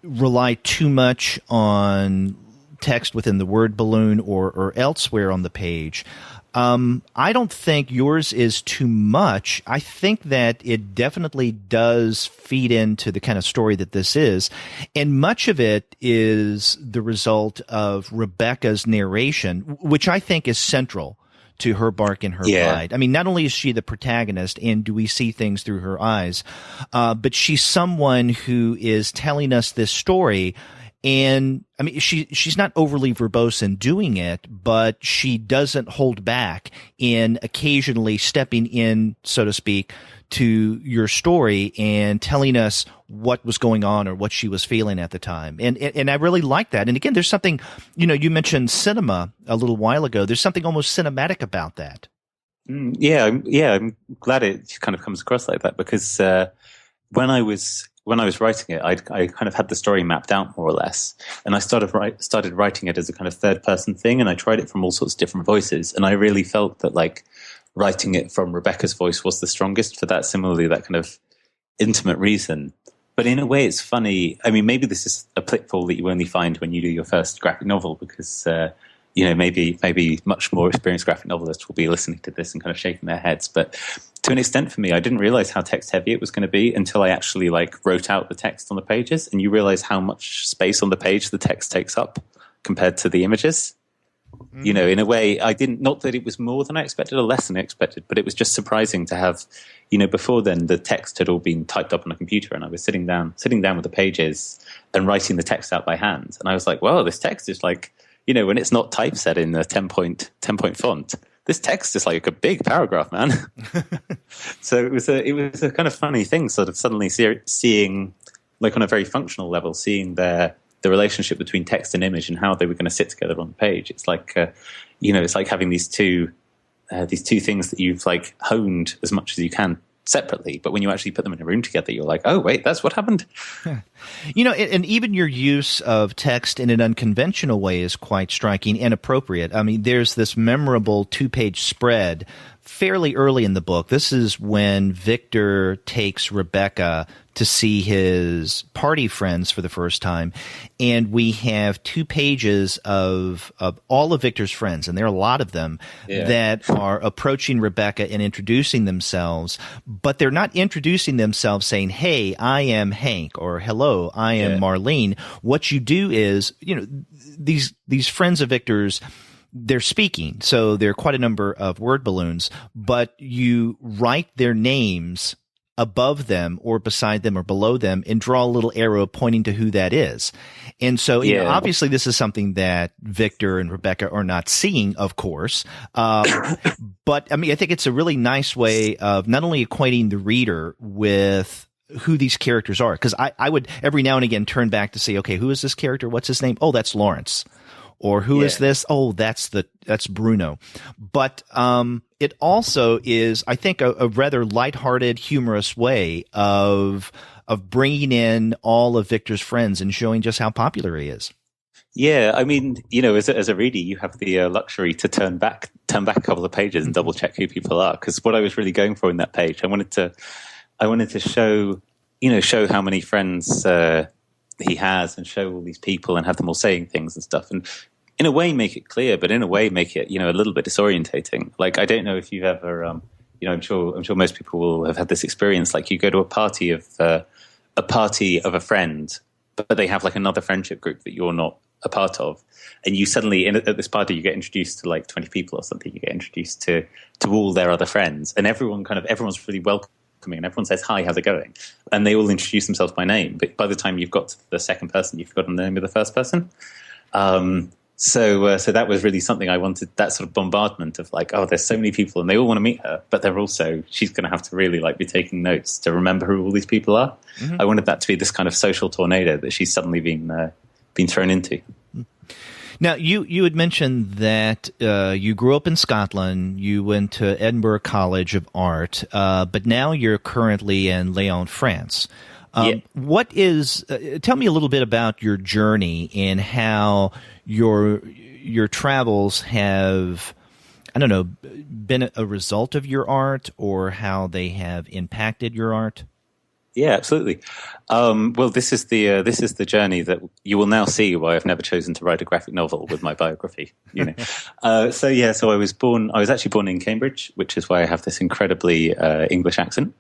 rely too much on text within the word balloon or elsewhere on the page. I don't think yours is too much. I think that it definitely does feed into the kind of story that this is. And much of it is the result of Rebecca's narration, which I think is central to her Bark and Her Bite. Not only is she the protagonist and do we see things through her eyes, but she's someone who is telling us this story. And she's not overly verbose in doing it, but she doesn't hold back in occasionally stepping in, so to speak, to your story and telling us what was going on or what she was feeling at the time. And I really like that. And again, there's something, you mentioned cinema a little while ago. There's something almost cinematic about that. I'm glad it kind of comes across like that, because when I was writing it, I kind of had the story mapped out more or less, and I started writing it as a kind of third person thing, and I tried it from all sorts of different voices, and I really felt that like writing it from Rebecca's voice was the strongest for that, similarly, that kind of intimate reason. But in a way, it's funny. Maybe this is a pitfall that you only find when you do your first graphic novel, because maybe much more experienced graphic novelists will be listening to this and kind of shaking their heads. But to an extent for me, I didn't realize how text heavy it was going to be until I actually like wrote out the text on the pages, and you realize how much space on the page the text takes up compared to the images. You know, in a way, not that it was more than I expected or less than I expected, but it was just surprising to have, you know, before then the text had all been typed up on a computer, and I was sitting down with the pages and writing the text out by hand. And I was like, wow, this text is like, you know, when it's not typeset in the 10-point font, this text is like a big paragraph, man. So it was a kind of funny thing, sort of suddenly seeing, like on a very functional level, seeing the relationship between text and image and how they were going to sit together on the page. It's like, you know, it's like having these two things that you've like honed as much as you can separately, but when you actually put them in a room together, you're like, oh wait, that's what happened. Yeah. You know, and even your use of text in an unconventional way is quite striking and appropriate. I mean, there's this memorable 2-page spread fairly early in the book. This is when Victor takes Rebecca to see his party friends for the first time, and we have 2 pages of all of Victor's friends, and there are a lot of them, that are approaching Rebecca and introducing themselves, but they're not introducing themselves saying, hey, I am Hank, or hello, I am Marlene. What you do is, you know, these friends of Victor's, they're speaking, so there are quite a number of word balloons, but you write their names above them or beside them or below them and draw a little arrow pointing to who that is. And so you know, obviously this is something that Victor and Rebecca are not seeing, of course. But I mean, I think it's a really nice way of not only acquainting the reader with who these characters are, because I would every now and again turn back to say, okay, who is this character? What's his name? Oh, that's Lawrence. Or who is this? Oh, that's Bruno. But it also is, I think, a rather lighthearted, humorous way of bringing in all of Victor's friends and showing just how popular he is. Yeah, I mean, you know, as a reader, you have the luxury to turn back a couple of pages and double check who people are. Because what I was really going for in that page, I wanted to show how many friends he has, and show all these people and have them all saying things and stuff, and in a way make it clear, but in a way make it, you know, a little bit disorientating. Like, I don't know if you've ever, you know, I'm sure most people will have had this experience. Like, you go to a party of a friend, but they have like another friendship group that you're not a part of, and you suddenly at this party you get introduced to like 20 people or something. You get introduced to all their other friends, and everyone's really welcoming, and everyone says, hi, how's it going? And they all introduce themselves by name, but by the time you've got to the second person, you've forgotten the name of the first person. So that was really something I wanted, that sort of bombardment of like, oh, there's so many people and they all want to meet her, but she's going to have to really like be taking notes to remember who all these people are. Mm-hmm. I wanted that to be this kind of social tornado that she's suddenly been thrown into. Now, you had mentioned that you grew up in Scotland, you went to Edinburgh College of Art, but now you're currently in Lyon, France. What is? Tell me a little bit about your journey and how your travels have, I don't know, been a result of your art, or how they have impacted your art. Yeah, absolutely. Well, this is the journey that you will now see why I've never chosen to write a graphic novel with my biography. You know, so I was actually born in Cambridge, which is why I have this incredibly English accent.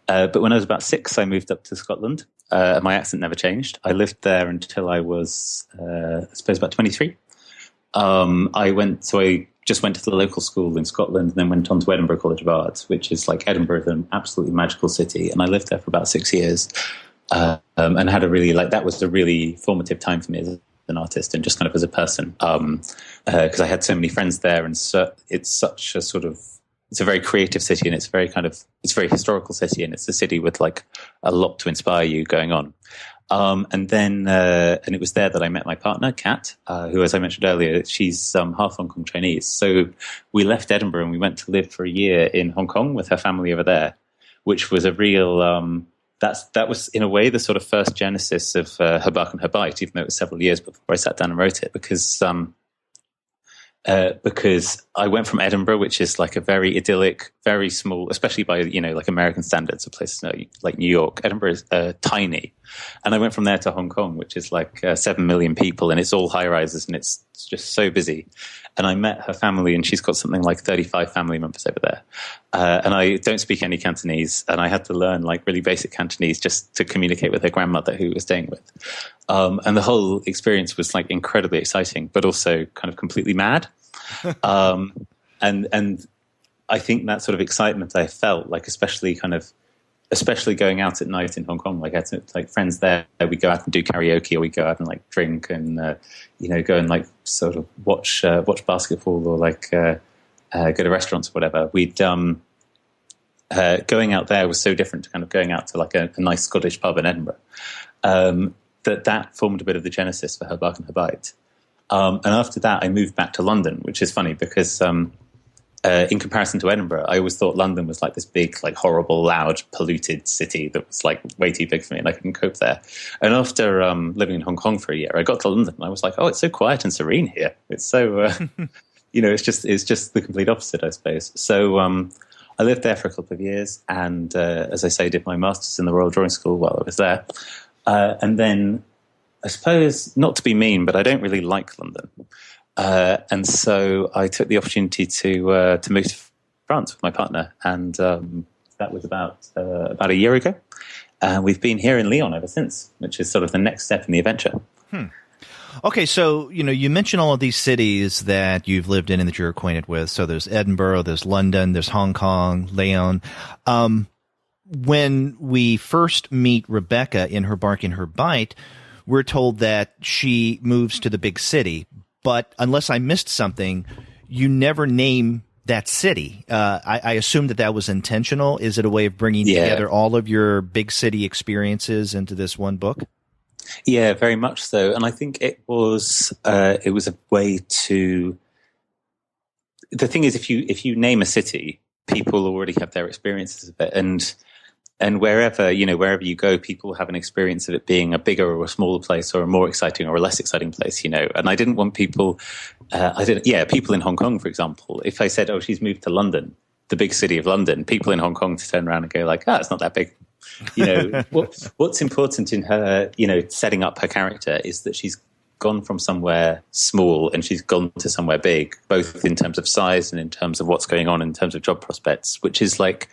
But when I was about 6, I moved up to Scotland. My accent never changed. I lived there until I was, I suppose, about 23. I just went to the local school in Scotland and then went on to Edinburgh College of Art, which is like, Edinburgh is an absolutely magical city. And I lived there for about 6 years and had that was a really formative time for me as an artist and just kind of as a person, because I had so many friends there. And so it's such a sort of, it's a very creative city, and it's a very historical city, and it's a city with like a lot to inspire you going on. And it was there that I met my partner, Kat, who, as I mentioned earlier, she's half Hong Kong Chinese. So we left Edinburgh and we went to live for a year in Hong Kong with her family over there, which was a real, that was in a way the sort of first genesis of her Bark and Her Bite, even though it was several years before I sat down and wrote it, because I went from Edinburgh, which is like a very idyllic, very small, especially by, like American standards of places like New York. Edinburgh is tiny. And I went from there to Hong Kong, which is like 7 million people, and it's all high rises, and it's just so busy. And I met her family, and she's got something like 35 family members over there. And I don't speak any Cantonese, and I had to learn like really basic Cantonese just to communicate with her grandmother who we were staying with. And the whole experience was like incredibly exciting, but also kind of completely mad. And I think that sort of excitement I felt, like especially going out at night in Hong Kong, like I had like friends there, we go out and do karaoke, or we go out and like drink and go and like sort of watch basketball, or like go to restaurants or whatever. We'd going out there was so different to kind of going out to like a nice Scottish pub in Edinburgh, that formed a bit of the genesis for Her Bark and Her Bite. And after that, I moved back to London, which is funny because in comparison to Edinburgh, I always thought London was like this big, like horrible, loud, polluted city that was like way too big for me, and I couldn't cope there. And after living in Hong Kong for a year, I got to London and I was like, oh, it's so quiet and serene here. It's so, it's just the complete opposite, I suppose. So I lived there for a couple of years, and as I say, did my master's in the Royal Drawing School while I was there. And then, I suppose, not to be mean, but I don't really like London. And so I took the opportunity to move to France with my partner, and that was about a year ago. And we've been here in Lyon ever since, which is sort of the next step in the adventure. Okay, so you mentioned all of these cities that you've lived in and that you're acquainted with. So there's Edinburgh, there's London, there's Hong Kong, Lyon. When we first meet Rebecca in Her Bark and Her Bite, we're told that she moves to the big city. But unless I missed something, you never name that city. I assume that was intentional. Is it a way of bringing together all of your big city experiences into this one book? Yeah, very much so. And I think it was a way to. The thing is, if you name a city, people already have their experiences of it, and wherever you go, people have an experience of it being a bigger or a smaller place, or a more exciting or a less exciting place, And I didn't want people, people in Hong Kong, for example, if I said, oh, she's moved to London, the big city of London, people in Hong Kong to turn around and go like, it's not that big. What's important in her, setting up her character is that she's gone from somewhere small and she's gone to somewhere big, both in terms of size and in terms of what's going on in terms of job prospects, which is like,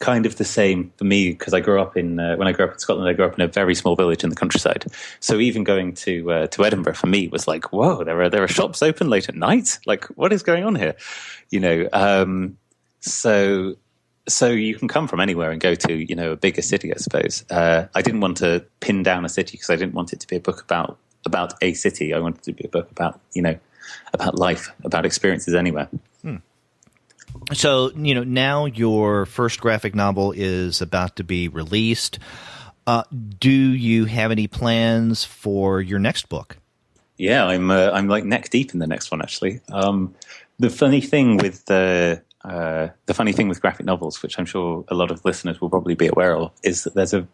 kind of the same for me, because I grew up when I grew up in Scotland, I grew up in a very small village in the countryside. So even going to Edinburgh for me was like, whoa, there are shops open late at night. Like, what is going on here? So you can come from anywhere and go to a bigger city, I suppose. I didn't want to pin down a city because I didn't want it to be a book about a city. I wanted it to be a book about about life, about experiences anywhere. So, now your first graphic novel is about to be released. Do you have any plans for your next book? Yeah, I'm like neck deep in the next one, actually. The funny thing with graphic novels, which I'm sure a lot of listeners will probably be aware of, is that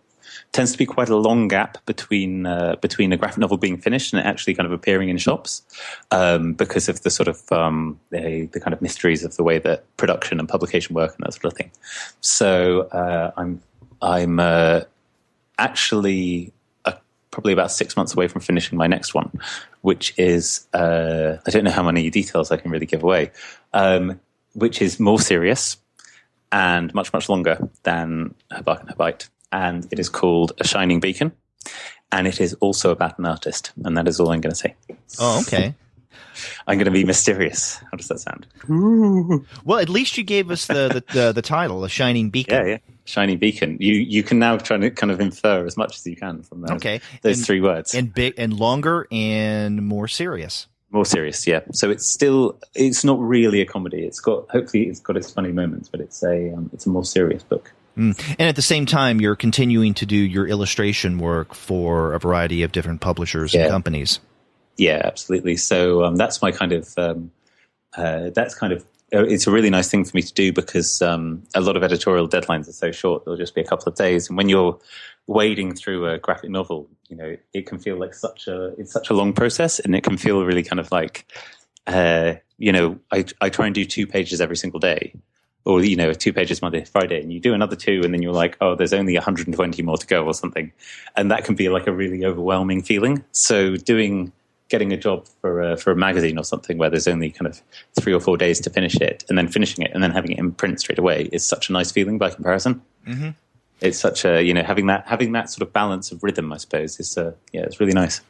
tends to be quite a long gap between a graphic novel being finished and it actually kind of appearing in shops, because of the sort of the kind of mysteries of the way that production and publication work and that sort of thing. So I'm actually probably about 6 months away from finishing my next one, which is I don't know how many details I can really give away, which is more serious and much, much longer than Her Bark and Her Bite. And it is called A Shining Beacon. And it is also about an artist. And that is all I'm going to say. Oh, okay. I'm going to be mysterious. How does that sound? Well, at least you gave us the title, A Shining Beacon. Yeah. Shining Beacon. You can now try to kind of infer as much as you can from those three words. And big and longer and more serious. More serious, yeah. So it's not really a comedy. Hopefully it's got its funny moments, but it's a more serious book. And at the same time, you're continuing to do your illustration work for a variety of different publishers and companies. Yeah, absolutely. So that's my kind of it's a really nice thing for me to do because a lot of editorial deadlines are so short. They'll just be a couple of days. And when you're wading through a graphic novel, it can feel like it's such a long process, and it can feel really kind of like, I try and do 2 pages every single day. or, 2 pages Monday to Friday, and you do another 2, and then you're like, oh, there's only 120 more to go or something. And that can be like a really overwhelming feeling. So getting a job for a magazine or something where there's only kind of 3 or 4 days to finish it, and then finishing it and then having it in print straight away is such a nice feeling by comparison. Mm-hmm. It's such a, having that sort of balance of rhythm, I suppose, is it's really nice.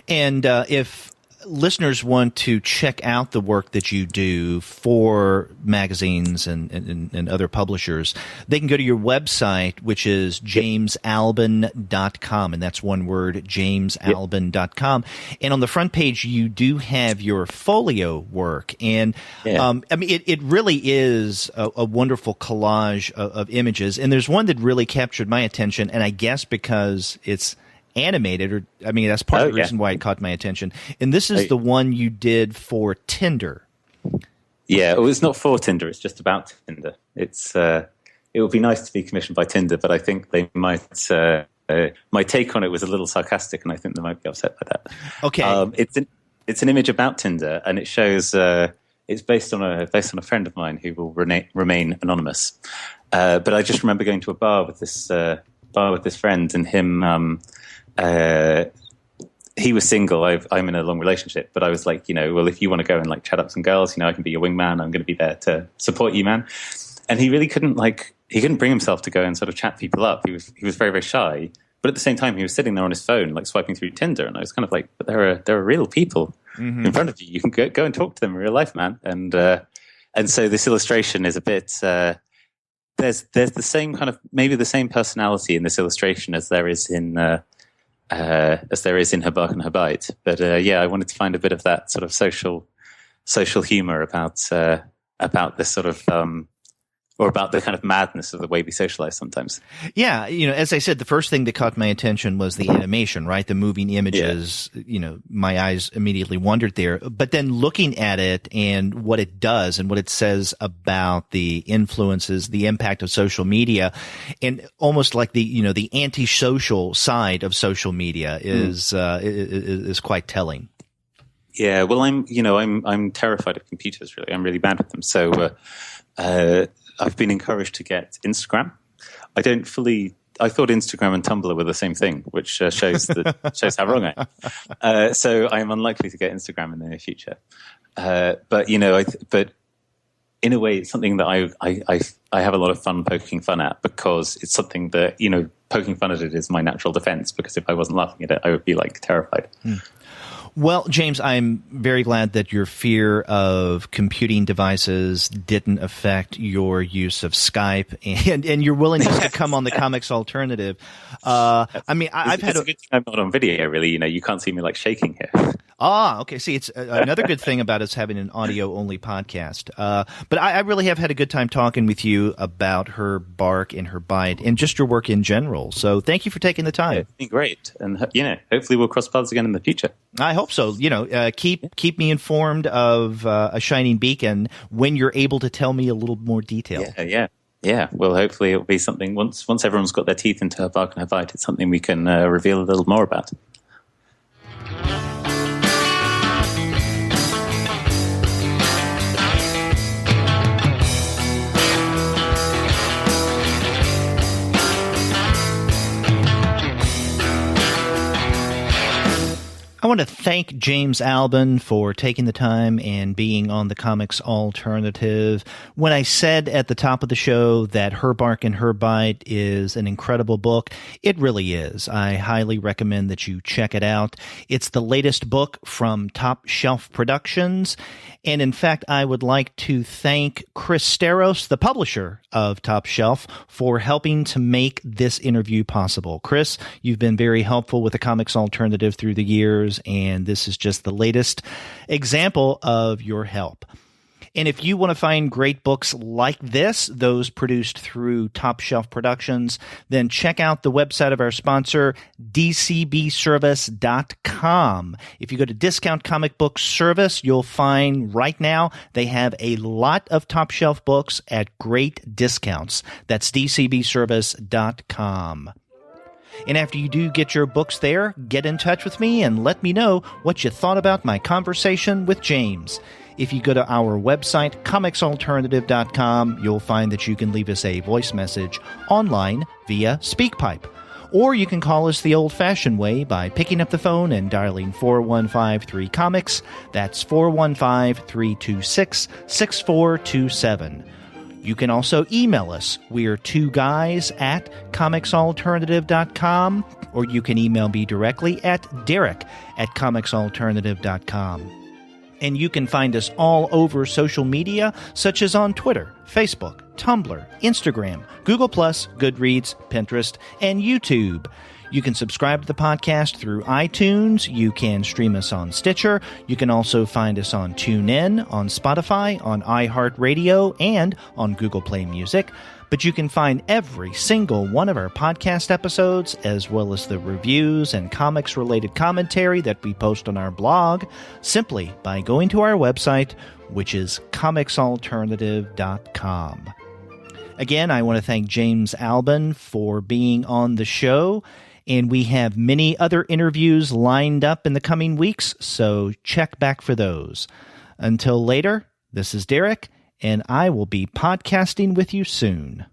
And if listeners want to check out the work that you do for magazines and other publishers, they can go to your website, which is jamesalbon.com, and that's one word, jamesalbon.com. And on the front page, you do have your folio work. And it really is a wonderful collage of images. And there's one that really captured my attention, and I guess because it's animated, that's part of the reason why it caught my attention. And this is the one you did for Tinder. Yeah, well, it's not for Tinder, it's just about Tinder. It's it would be nice to be commissioned by Tinder, but I think they might my take on it was a little sarcastic, and I think they might be upset by that. Okay. It's an image about Tinder, and it shows it's based on a friend of mine who will remain anonymous. But I just remember going to a bar with this friend, and him he was single. I'm in a long relationship, but I was like, well, if you want to go and like chat up some girls, I can be your wingman. I'm going to be there to support you, man. And he really couldn't bring himself to go and sort of chat people up. He was very, very shy. But at the same time, he was sitting there on his phone, like swiping through Tinder. And I was kind of like, but there are real people in front of you. You can go and talk to them in real life, man. And so this illustration is a bit, there's the same kind of, maybe the same personality in this illustration as there is in her Bark and Her Bite. But I wanted to find a bit of that sort of social humor about this sort of or about the kind of madness of the way we socialize sometimes. Yeah, as I said, the first thing that caught my attention was the animation, right? The moving images. Yeah. My eyes immediately wandered there. But then looking at it and what it does and what it says about the influences, the impact of social media, and almost like the antisocial side of social media is quite telling. Yeah, well, I'm terrified of computers. Really, I'm really bad with them. So I've been encouraged to get Instagram. I thought Instagram and Tumblr were the same thing, which shows how wrong I am. So I am unlikely to get Instagram in the near future. But in a way, it's something that I have a lot of fun poking fun at, because it's something that, poking fun at it is my natural defense, because if I wasn't laughing at it, I would be like terrified. Well, James, I'm very glad that your fear of computing devices didn't affect your use of Skype and your willingness to come on the Comics Alternative. I've had a good thing I'm not on video, really. You can't see me like shaking here. Okay. See, it's another good thing about us having an audio-only podcast. But I really have had a good time talking with you about Her Bark and Her Bite and just your work in general. So thank you for taking the time. It's been great. And, hopefully we'll cross paths again in the future. I hope so. Keep me informed of a shining beacon when you're able to tell me a little more detail. Yeah. Well, hopefully it'll be something once everyone's got their teeth into Her Bark and Her Bite, it's something we can reveal a little more about. I want to thank James Albon for taking the time and being on the Comics Alternative. When I said at the top of the show that Her Bark and Her Bite is an incredible book, it really is. I highly recommend that you check it out. It's the latest book from Top Shelf Productions. And in fact, I would like to thank Chris Steros, the publisher of Top Shelf, for helping to make this interview possible. Chris, you've been very helpful with the Comics Alternative through the years, and this is just the latest example of your help. And if you want to find great books like this, those produced through Top Shelf Productions, then check out the website of our sponsor, dcbservice.com. If you go to Discount Comic Book Service, you'll find right now they have a lot of Top Shelf books at great discounts. That's dcbservice.com. And after you do get your books there, get in touch with me and let me know what you thought about my conversation with James. If you go to our website, comicsalternative.com, you'll find that you can leave us a voice message online via SpeakPipe. Or you can call us the old-fashioned way by picking up the phone and dialing 4153-COMICS. That's 415-326-6427. You can also email us. We're 2guys@comicsalternative.com, or you can email me directly at derek@comicsalternative.com. And you can find us all over social media, such as on Twitter, Facebook, Tumblr, Instagram, Google+, Goodreads, Pinterest, and YouTube. You can subscribe to the podcast through iTunes. You can stream us on Stitcher. You can also find us on TuneIn, on Spotify, on iHeartRadio, and on Google Play Music. But you can find every single one of our podcast episodes, as well as the reviews and comics-related commentary that we post on our blog, simply by going to our website, which is comicsalternative.com. Again, I want to thank James Albon for being on the show, and we have many other interviews lined up in the coming weeks, so check back for those. Until later, this is Derek, and I will be podcasting with you soon.